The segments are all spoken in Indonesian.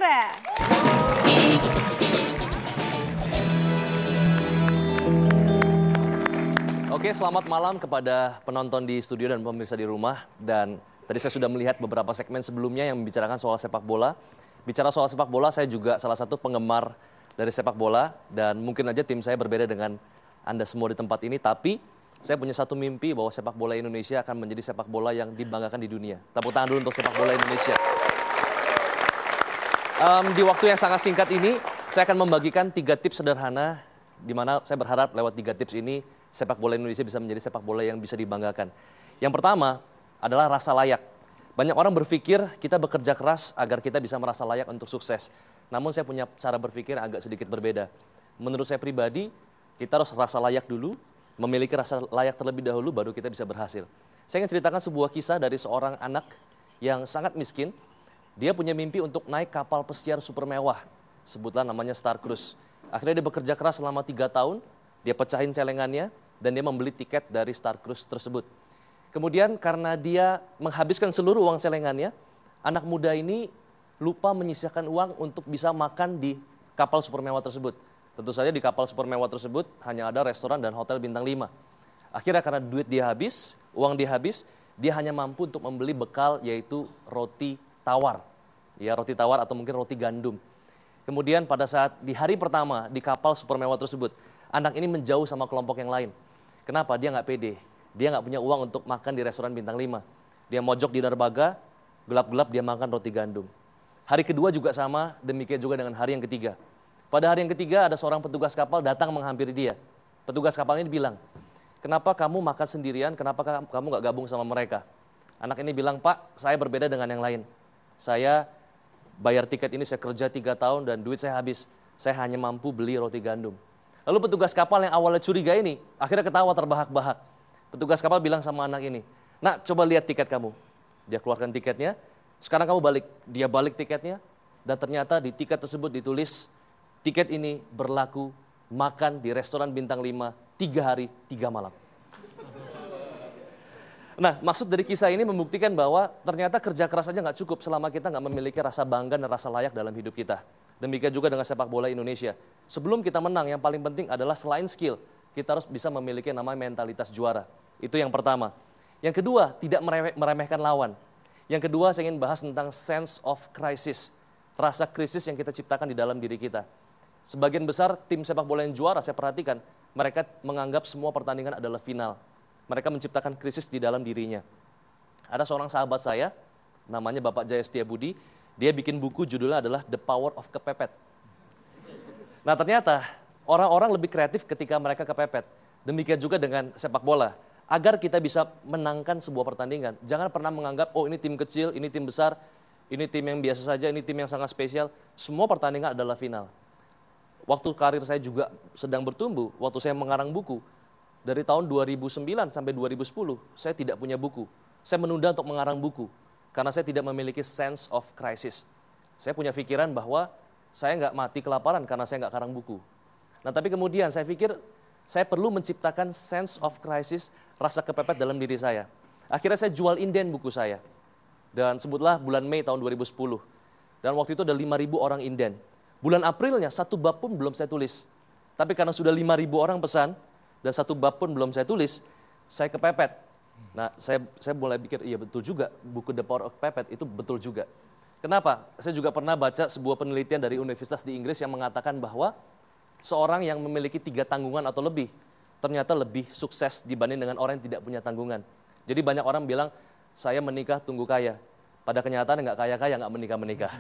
Indra. Oke, selamat malam kepada penonton di studio dan pemirsa di rumah. Dan tadi saya sudah melihat beberapa segmen sebelumnya yang membicarakan soal sepak bola. Bicara soal sepak bola, saya juga salah satu penggemar dari sepak bola. Dan mungkin aja tim saya berbeda dengan Anda semua di tempat ini. Tapi saya punya satu mimpi bahwa sepak bola Indonesia akan menjadi sepak bola yang dibanggakan di dunia. Tepuk tangan dulu untuk sepak bola Indonesia. Di waktu yang sangat singkat ini, saya akan membagikan 3 tips sederhana, di mana saya berharap lewat 3 tips ini, sepak bola Indonesia bisa menjadi sepak bola yang bisa dibanggakan. Yang pertama adalah rasa layak. Banyak orang berpikir kita bekerja keras agar kita bisa merasa layak untuk sukses. Namun saya punya cara berpikir agak sedikit berbeda. Menurut saya pribadi, kita harus rasa layak dulu, memiliki rasa layak terlebih dahulu, baru kita bisa berhasil. Saya ingin ceritakan sebuah kisah dari seorang anak yang sangat miskin. Dia punya mimpi untuk naik kapal pesiar super mewah, sebutlah namanya Star Cruise. Akhirnya dia bekerja keras selama 3 tahun, dia pecahin celengannya, dan dia membeli tiket dari Star Cruise tersebut. Kemudian karena dia menghabiskan seluruh uang celengannya, anak muda ini lupa menyisihkan uang untuk bisa makan di kapal super mewah tersebut. Tentu saja di kapal super mewah tersebut hanya ada restoran dan hotel bintang 5. Akhirnya karena duit dia habis, uang dia habis, dia hanya mampu untuk membeli bekal yaitu roti tawar. Ya, roti tawar atau mungkin roti gandum. Kemudian pada saat di hari pertama di kapal super mewah tersebut, anak ini menjauh sama kelompok yang lain. Kenapa? Dia nggak pede. Dia nggak punya uang untuk makan di restoran bintang 5. Dia mojok di derbaga, gelap-gelap dia makan roti gandum. Hari kedua juga sama, demikian juga dengan hari yang ketiga. Pada hari yang ketiga ada seorang petugas kapal datang menghampiri dia. Petugas kapal ini bilang, kenapa kamu makan sendirian, kenapa kamu nggak gabung sama mereka? Anak ini bilang, Pak, saya berbeda dengan yang lain. Saya bayar tiket ini, saya kerja 3 tahun dan duit saya habis. Saya hanya mampu beli roti gandum. Lalu petugas kapal yang awalnya curiga ini, akhirnya ketawa terbahak-bahak. Petugas kapal bilang sama anak ini, nak coba lihat tiket kamu. Dia keluarkan tiketnya, sekarang kamu balik. Dia balik tiketnya, dan ternyata di tiket tersebut ditulis, tiket ini berlaku makan di restoran bintang 5, 3 hari, 3 malam. Nah, maksud dari kisah ini membuktikan bahwa ternyata kerja keras saja nggak cukup selama kita nggak memiliki rasa bangga dan rasa layak dalam hidup kita. Demikian juga dengan sepak bola Indonesia. Sebelum kita menang, yang paling penting adalah selain skill, kita harus bisa memiliki yang namanya mentalitas juara. Itu yang pertama. Yang kedua, tidak meremehkan lawan. Yang kedua, saya ingin bahas tentang sense of crisis. Rasa krisis yang kita ciptakan di dalam diri kita. Sebagian besar tim sepak bola yang juara, saya perhatikan, mereka menganggap semua pertandingan adalah final. Mereka menciptakan krisis di dalam dirinya. Ada seorang sahabat saya, namanya Bapak Jaya Setiabudi, dia bikin buku judulnya adalah The Power of Kepepet. Nah ternyata orang-orang lebih kreatif ketika mereka kepepet. Demikian juga dengan sepak bola. Agar kita bisa menangkan sebuah pertandingan, jangan pernah menganggap, oh ini tim kecil, ini tim besar, ini tim yang biasa saja, ini tim yang sangat spesial. Semua pertandingan adalah final. Waktu karir saya juga sedang bertumbuh, waktu saya mengarang buku, dari tahun 2009 sampai 2010, saya tidak punya buku. Saya menunda untuk mengarang buku, karena saya tidak memiliki sense of crisis. Saya punya pikiran bahwa saya nggak mati kelaparan karena saya nggak karang buku. Nah tapi kemudian saya pikir, saya perlu menciptakan sense of crisis, rasa kepepet dalam diri saya. Akhirnya saya jual inden buku saya. Dan sebutlah bulan Mei tahun 2010. Dan waktu itu ada 5.000 orang inden. Bulan Aprilnya 1 bab pun belum saya tulis. Tapi karena sudah 5.000 orang pesan, dan 1 bab pun belum saya tulis, saya kepepet. Nah, saya mulai pikir, iya betul juga, buku The Power of Kepepet itu betul juga. Kenapa? Saya juga pernah baca sebuah penelitian dari universitas di Inggris yang mengatakan bahwa seorang yang memiliki 3 tanggungan atau lebih, ternyata lebih sukses dibanding dengan orang yang tidak punya tanggungan. Jadi banyak orang bilang, saya menikah tunggu kaya. Pada kenyataan nggak kaya-kaya, nggak menikah-menikah.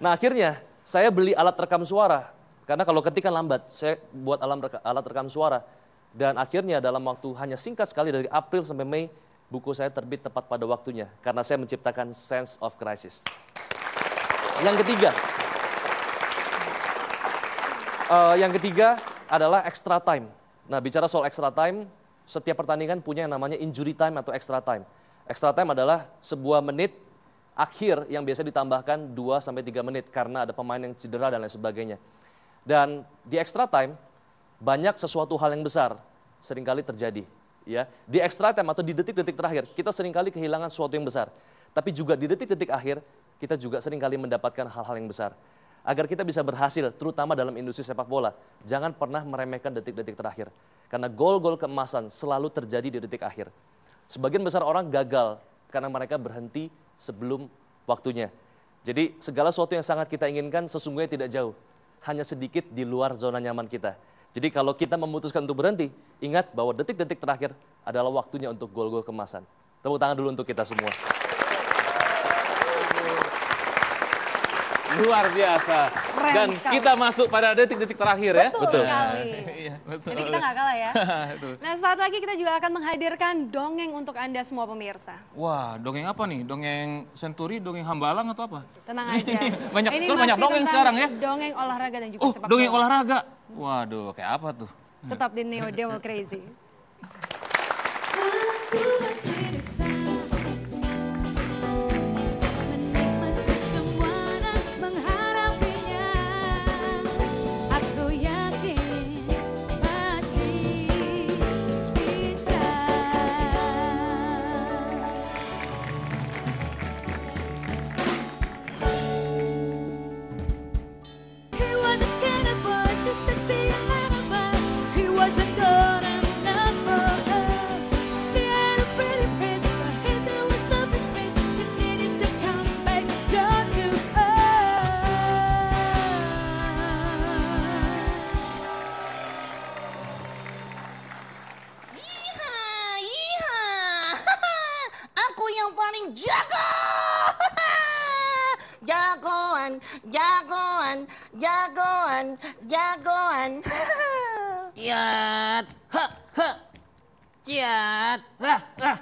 Nah akhirnya, saya beli alat rekam suara. Karena kalau ketika lambat, saya buat alat rekam suara. Dan akhirnya dalam waktu hanya singkat sekali dari April sampai Mei, buku saya terbit tepat pada waktunya. Karena saya menciptakan sense of crisis. Yang ketiga adalah extra time. Nah bicara soal extra time, setiap pertandingan punya yang namanya injury time atau extra time. Extra time adalah sebuah menit akhir yang biasa ditambahkan 2-3 menit karena ada pemain yang cedera dan lain sebagainya. Dan di extra time, banyak sesuatu hal yang besar seringkali terjadi. Ya, di extra time atau di detik-detik terakhir, kita seringkali kehilangan sesuatu yang besar. Tapi juga di detik-detik akhir, kita juga sering kali mendapatkan hal-hal yang besar. Agar kita bisa berhasil, terutama dalam industri sepak bola, jangan pernah meremehkan detik-detik terakhir. Karena gol-gol keemasan selalu terjadi di detik akhir. Sebagian besar orang gagal karena mereka berhenti sebelum waktunya. Jadi segala sesuatu yang sangat kita inginkan sesungguhnya tidak jauh. Hanya sedikit di luar zona nyaman kita. Jadi kalau kita memutuskan untuk berhenti, ingat bahwa detik-detik terakhir adalah waktunya untuk gol-gol keemasan. Tepuk tangan dulu untuk kita semua. Luar biasa. Keren Dan sekali. kita masuk pada detik-detik terakhir ya. Betul sekali. Iya, betul. Jadi kita nggak kalah ya. Betul. Nah, saat lagi kita juga akan menghadirkan dongeng untuk Anda semua pemirsa. Wah, dongeng apa nih? Dongeng Senturi, dongeng Hambalang atau apa? Tenang aja. Banyak- Ini soalnya banyak masih dongeng tentang sekarang ya. Dongeng olahraga dan juga Oh, sepak dongeng bola. olahraga. Waduh, kayak apa tuh? Tetap di Neo Demo Crazy. Aku pasti bisa menikmati semua dan mengharapinya. Aku yakin pasti bisa. He was a skater boy, sister see him. He wasn't gonna never. She had a pretty face, but his hair was so straight. She needed to come back down to Iha, iha. Aku yang paling jago. Jagoan, jagoan, jagoan, jagoan. Ciat, ha, ha. Ciat, ha, ha.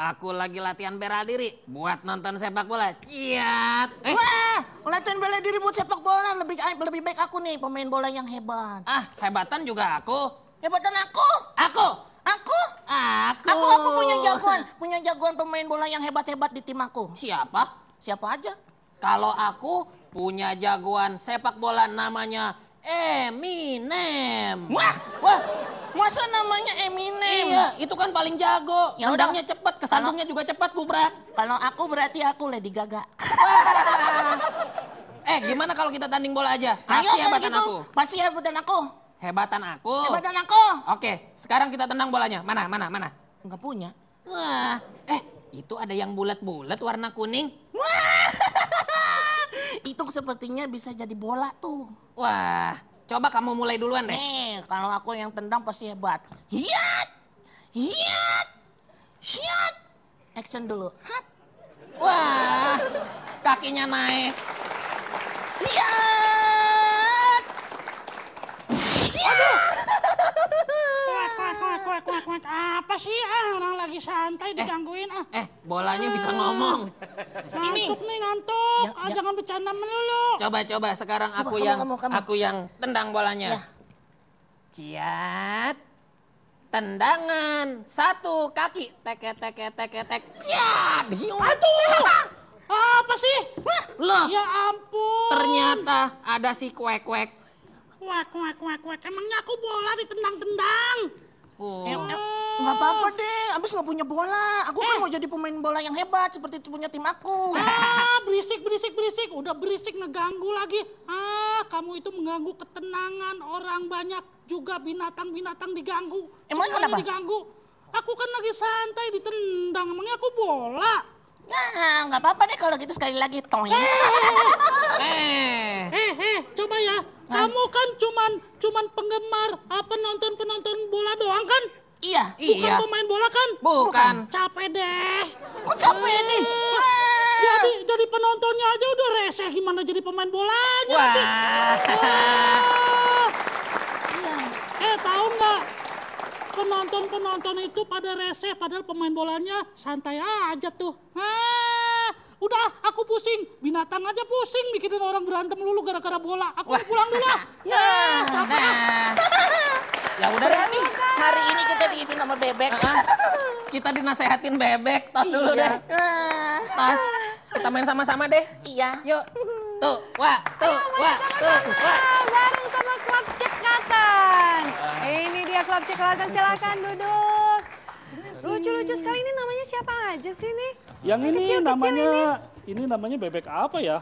Aku lagi latihan bela diri buat nonton sepak bola. Ciat. Wah, latihan bela diri buat sepak bola lebih baik aku nih pemain bola yang hebat. Ah, hebatan juga aku. Hebatan aku? Aku. Aku? Aku punya jagoan pemain bola yang hebat-hebat di tim aku. Siapa? Siapa aja? Kalau aku punya jagoan sepak bola namanya Eminem. Wah, masa namanya Eminem? Iya, itu kan paling jago. Ya Nendangnya cepet, kesandungnya juga cepat, Kubrak. Kalau aku berarti aku Lady Gaga. Gimana kalau kita tanding bola aja? Ayo, Pasti kalau hebatan gitu. aku. Pasti hebatan aku. Hebatan aku. Hebatan aku. Oke, sekarang kita tendang bolanya. Mana? Enggak punya. Wah, itu ada yang bulat-bulat warna kuning. Itu sepertinya bisa jadi bola tuh. Wah, coba kamu mulai duluan deh. Kalau aku yang tendang pasti hebat. Hiat! Hiat! Hiat! Action dulu. Hat! Wah, kakinya naik. Hiat! Kuat. Apa sih orang lagi santai digangguin Bolanya bisa ngomong. Ngantuk nih ngantuk. Ya. Jangan bercanda melulu. Coba sekarang Coba, kamu. aku yang tendang bolanya. Ya. Ciat. Tendangan. 1 kaki. Tek. Ciat. Aduh. Apa sih? Loh, Ya ampun. ternyata ada si kuek. Kuek. Emangnya aku bola ditendang-tendang. Enggak apa-apa deh, abis nggak punya bola. Aku kan mau jadi pemain bola yang hebat seperti punya tim aku. Berisik. Udah berisik ngeganggu lagi. Kamu itu mengganggu ketenangan orang banyak. Juga binatang-binatang diganggu. Emangnya Semuanya kenapa? diganggu. Aku kan lagi santai ditendang. Emangnya aku bola. Nah, nggak apa-apa deh kalau gitu sekali lagi. Toing. Coba ya. Kamu kan cuman penggemar penonton bola doang kan? Iya. Bukan pemain bola kan? Bukan. Capek deh. Kok capek nih? Jadi penontonnya aja udah reseh, gimana jadi pemain bolanya nanti? Tahu nggak? Penonton itu pada reseh, padahal pemain bolanya santai aja tuh. Udah, aku pusing. Binatang aja pusing mikirin orang berantem lulu gara-gara bola. Aku pulang dulu lah. Capek. Ya udah deh. Hari ini kita diizin sama Bebek. Kita dinasehatin Bebek. Tos dulu deh. Tos. Kita main sama-sama deh. Iya. Yuk. Tuh. Bareng sama Klub Cekatan. Ini dia Klub Cekatan, silakan duduk. Lucu-lucu sekali, ini namanya siapa aja sih nih? Yang ini Kecil-kecil namanya Ini namanya bebek apa ya?